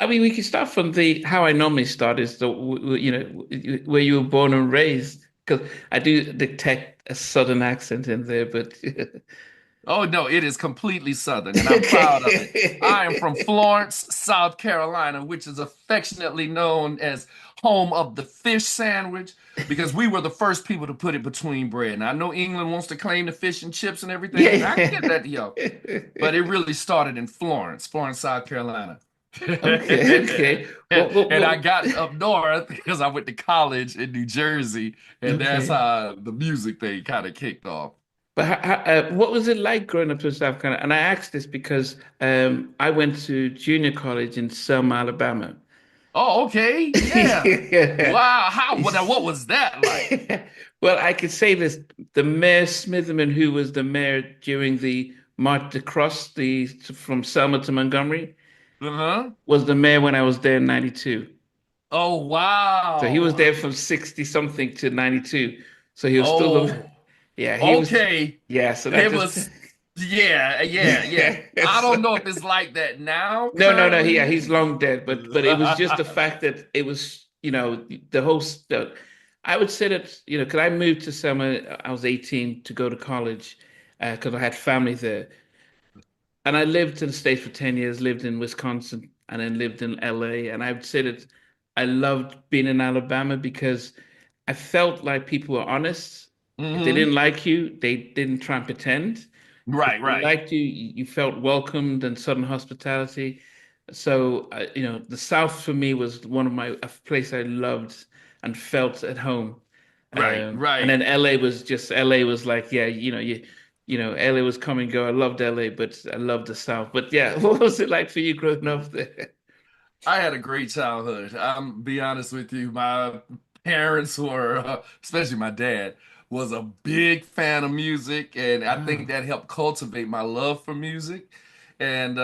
I mean, we can start from the how I normally start is where you were born and raised, because I do detect a southern accent in there, but Oh no, it is completely Southern, and I'm proud of it. I am from okay. Florence, South Carolina, which is affectionately known as home of the fish sandwich, because we were the first people to put it between bread. And I know England wants to claim the fish and chips and everything, and I get Yeah. that, yo, but it really started in Florence, Florence, South Carolina. Okay, okay. And I got up north because I went to college in New Jersey, and that's Okay. how the music thing kind of kicked off. But what was it like growing up in South Carolina? And I asked this because I went to junior college in Selma, Alabama. Oh, okay. Yeah. Yeah. Wow. What was that like? Well, I could say this. The Mayor Smitherman, who was the mayor during the march across from Selma to Montgomery, Uh-huh. was the mayor when I was there in 92. Oh, So he was there wow. from 60 something to 92. So he was still Oh, yeah, he was, okay. yeah, so that It just, was, yeah, yeah, yeah. I yes. don't know if it's like that now No, no, no. Yeah, currently. he's long dead. But it was just the fact that it was, the whole. I would say that because I moved to Selma, I was 18 to go to college, because I had family there, and I lived in the States for 10 years. Lived in Wisconsin, and then lived in LA. And I would say that I loved being in Alabama because I felt like people were honest. If they Hmm. didn't like you, they didn't try and pretend. If Right, they right. liked you, you felt welcomed and Southern hospitality. So, the South for me was one of a place I loved and felt at home. Right, And right. then LA was like, yeah, LA was come and go. I loved LA, but I loved the South. But yeah, what was it like for you growing up there? I had a great childhood. I'm be honest with you. My parents were, especially my dad, was a big fan of music, and I think Wow. that helped cultivate my love for music. And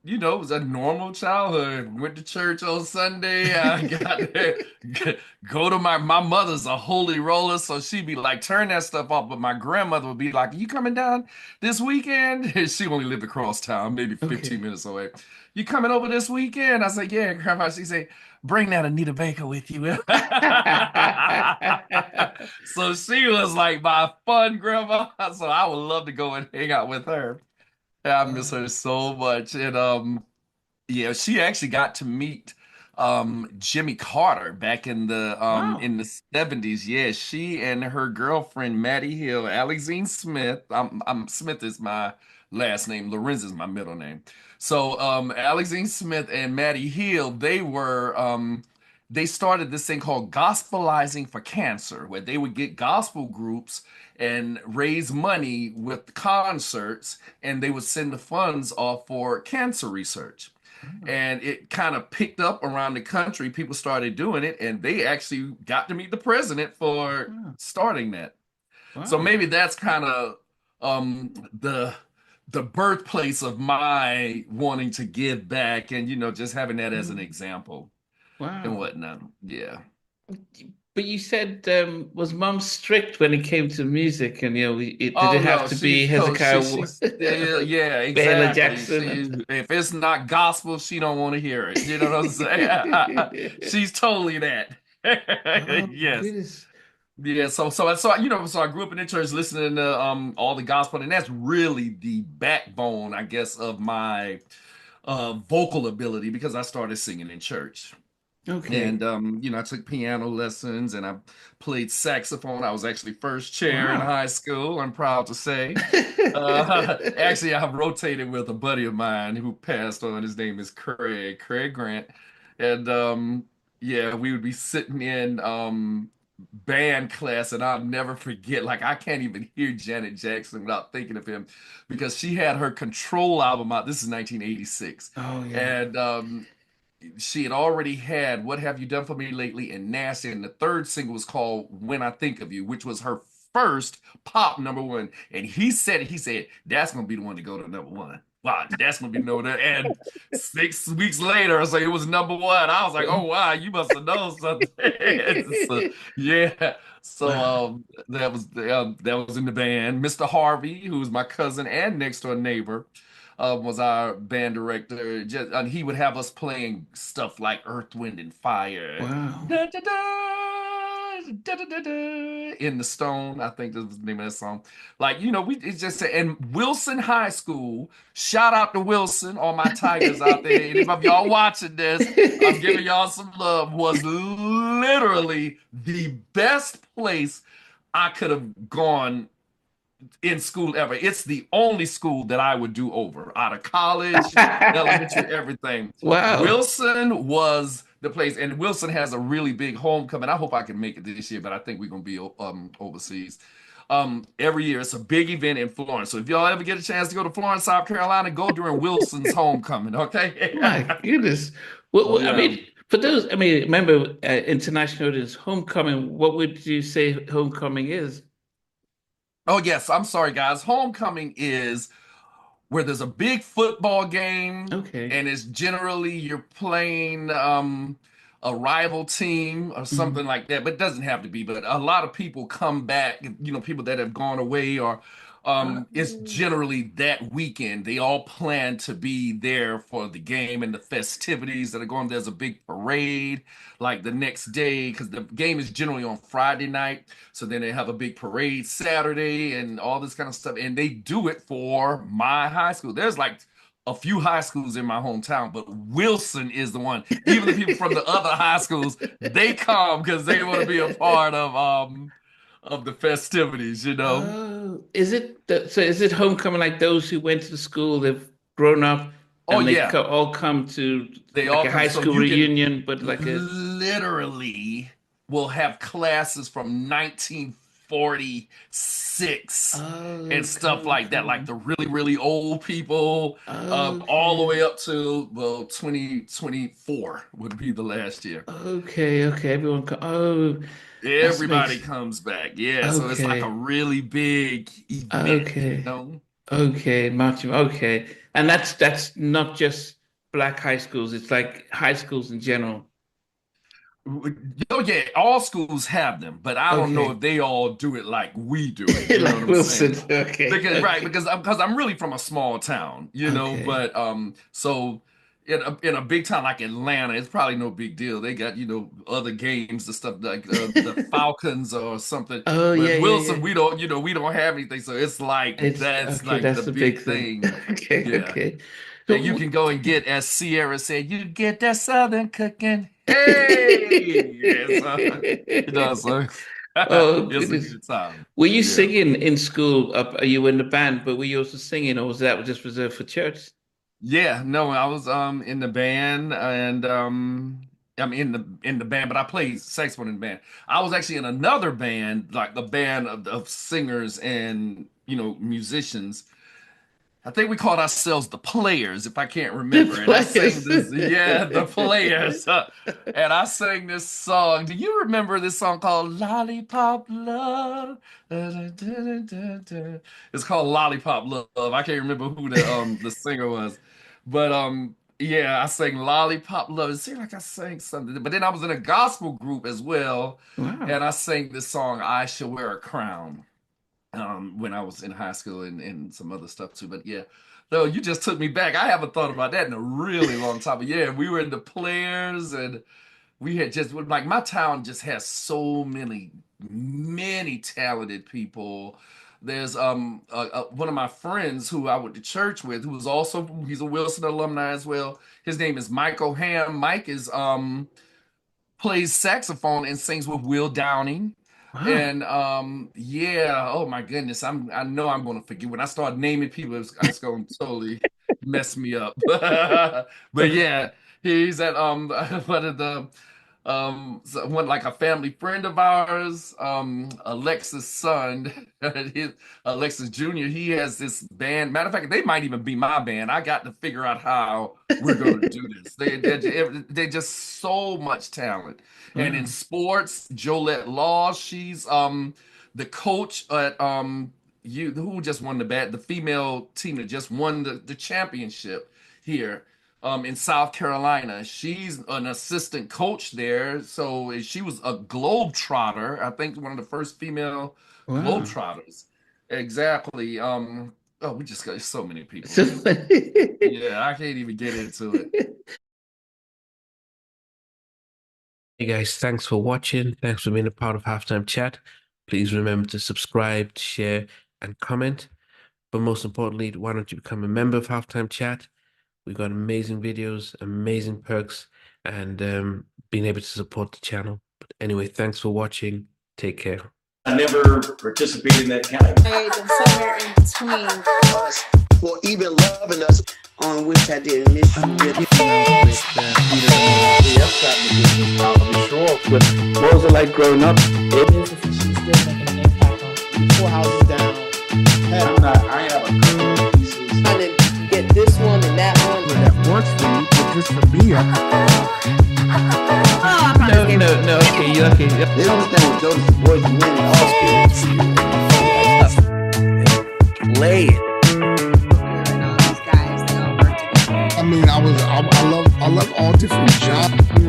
it was a normal childhood. Went to church on Sunday. I got there, go to my mother's a holy roller, so she'd be like, turn that stuff off. But my grandmother would be like, you coming down this weekend? She only lived across town, maybe 15 Okay. minutes away. You coming over this weekend? I said, yeah, Grandma. She said, bring that Anita Baker with you. So she was like my fun grandma. So I would love to go and hang out with her. I miss Wow. her so much. And yeah, she actually got to meet Jimmy Carter back Wow. in the 70s. Yeah, she and her girlfriend Maddie Hill, Alexine Smith. I'm Smith is my last name, Lorenz is my middle name. So Alexine Smith and Maddie Hill, they started this thing called Gospelizing for Cancer, where they would get gospel groups and raise money with concerts, and they would send the funds off for cancer research. And it kind of picked up around the country. People started doing it, and they actually got to meet the president for Wow. starting that. So Wow. maybe that's kind of um, the the birthplace of my wanting to give back, and just having that as an Mm. example and Wow. whatnot. Yeah. But you said, was mom strict when it came to music? And, did Oh it have no, to be she's so Hezekiah, she's yeah, yeah, Baylor exactly. Jackson? If it's not gospel, she don't want to hear it. You know what I'm saying? She's totally that. Oh, Yes. goodness. Yeah, so I grew up in the church listening to all the gospel, and that's really the backbone, I guess, of my vocal ability because I started singing in church. Okay. And I took piano lessons and I played saxophone. I was actually first chair in Wow. high school, I'm proud to say. Actually, I've rotated with a buddy of mine who passed on. His name is Craig Grant. And yeah, we would be sitting in band class, and I'll never forget, like, I can't even hear Janet Jackson without thinking of him because she had her Control album out. This is 1986. Oh, yeah. And she had already had What Have You Done For Me Lately and Nasty, and the third single was called When I Think of You, which was her first pop number one. And he said, that's gonna be the one to go to number one. Wow, that's gonna be number one. And 6 weeks later, I was like, it was number one. I was like, oh wow, you must have known something. So, yeah. So Wow. that was in the band. Mr. Harvey, who was my cousin and next door neighbor. was our band director. Just and he would have us playing stuff like Earth, Wind, and Fire. Wow. Da, da, da, da, da, da, da, in the Stone, I think that was the name of that song. Like, we it's just and Wilson High School. Shout out to Wilson, all my Tigers out there. And if y'all watching this, I'm giving y'all some love. Was literally the best place I could have gone in school ever. It's the only school that I would do over out of college, elementary, everything. Wow. Wilson was the place, and Wilson has a really big homecoming. I hope I can make it this year, but I think we're gonna be overseas. Every year it's a big event in Florence. So if y'all ever get a chance to go to Florence, South Carolina, go during Wilson's homecoming. Okay. My goodness. Well, I Yeah. mean, for those, I mean, remember, international audience, homecoming, what would you say homecoming is? Oh yes. I'm sorry, guys. Homecoming is where there's a big football game, Okay. and it's generally you're playing a rival team or Mhm. something like that, but it doesn't have to be. But a lot of people come back, people that have gone away, or it's Oh. generally that weekend. They all plan to be there for the game and the festivities that are going. There's a big parade like the next day because the game is generally on Friday night. So then they have a big parade Saturday and all this kind of stuff. And they do it for my high school. There's like a few high schools in my hometown, but Wilson is the one. Even the people from the other high schools, they come because they want to be a part of the festivities. Oh, is it so? Is it homecoming like those who went to the school, they've grown up, Oh and they yeah. all come to They like all a come high so school you can reunion, but like a literally will have classes from 1946 and stuff okay, like that, like the really, really old people, all the way okay, up to, well, 2024 would be the last year. okay. Everyone, that Everybody makes comes back. Yeah, so it's like a okay, really big event, you okay, know? okay, Martin, okay, and that's not just black high schools; it's like high schools in general. Oh yeah, all schools have them, but I don't know if Okay, they all do it like we do it. You know what like I'm Wilson. saying? Okay, Because right, okay, because I'm really from a small town, okay. but so in a big town like Atlanta, it's probably no big deal. They got other games and stuff like the Falcons or something. Oh But yeah. Wilson, we don't have anything, so it's like It's that's okay. like the That's the big big thing. thing. Yeah, Okay. that you So, can go and get, as Sierra said, you get that Southern cooking. Hey, yes, so oh it's a goodness. good time. Were you Yeah. singing in school? Are you in the band? But were you also singing, or was that just reserved for church? Yeah, no, I was in the band and I'm in the band, but I played saxophone in the band. I was actually in another band, like a band of singers and musicians. I think we called ourselves the Players, if I can't The remember. And I sang players. this, yeah, the Players. And I sang this song. Do you remember this song called Lollipop Love? It's called Lollipop Love. I can't remember who the singer was. But yeah, I sang Lollipop Love. It seemed like I sang something. But then I was in a gospel group as well, Wow. and I sang this song, I Shall Wear a Crown, when I was in high school and some other stuff too. But yeah, though you just took me back. I haven't thought about that in a really long time. But yeah, we were in the Players, and we had just like my town just has so many talented people. There's one of my friends who I went to church with, who was also he's a Wilson alumni as well. His name is Michael Ham. Mike is plays saxophone and sings with Will Downing. Wow. And yeah, oh my goodness, I know I'm gonna forget when I start naming people, it's gonna totally mess me up. But yeah, he's at one of the one like a family friend of ours, Alexis' son, his, Alexis Jr. He has this band. Matter of fact, they might even be my band. I got to figure out how we're gonna do this. They're just so much talent. And in Wow. sports, Jolette Law, she's the coach at you who just won the female team that just won the championship here in South Carolina. She's an assistant coach there. So she was a globetrotter. I think one of the first female Wow. globetrotters. Exactly. Oh, we just got so many people. So, Yeah, I can't even get into it. Hey guys, thanks for watching. Thanks for being a part of Halftime Chat. Please remember to subscribe, share, and comment. But most importantly, why don't you become a member of Halftime Chat? We've got amazing videos, amazing perks, and being able to support the channel. But anyway, thanks for watching. Take care. I never participated in that kind. And somewhere in between us for even loving us, on which I did miss you really. what was it like growing up? She's still making an impact on 4 houses down. I have a couple of pieces. trying to get this one and that one. That works for you, but just for me, No. Okay, you're okay. They don't understand what Jodeci's voice is winning all spirits. Play it. And all these guys, they all work together. I mean, I love all different genres.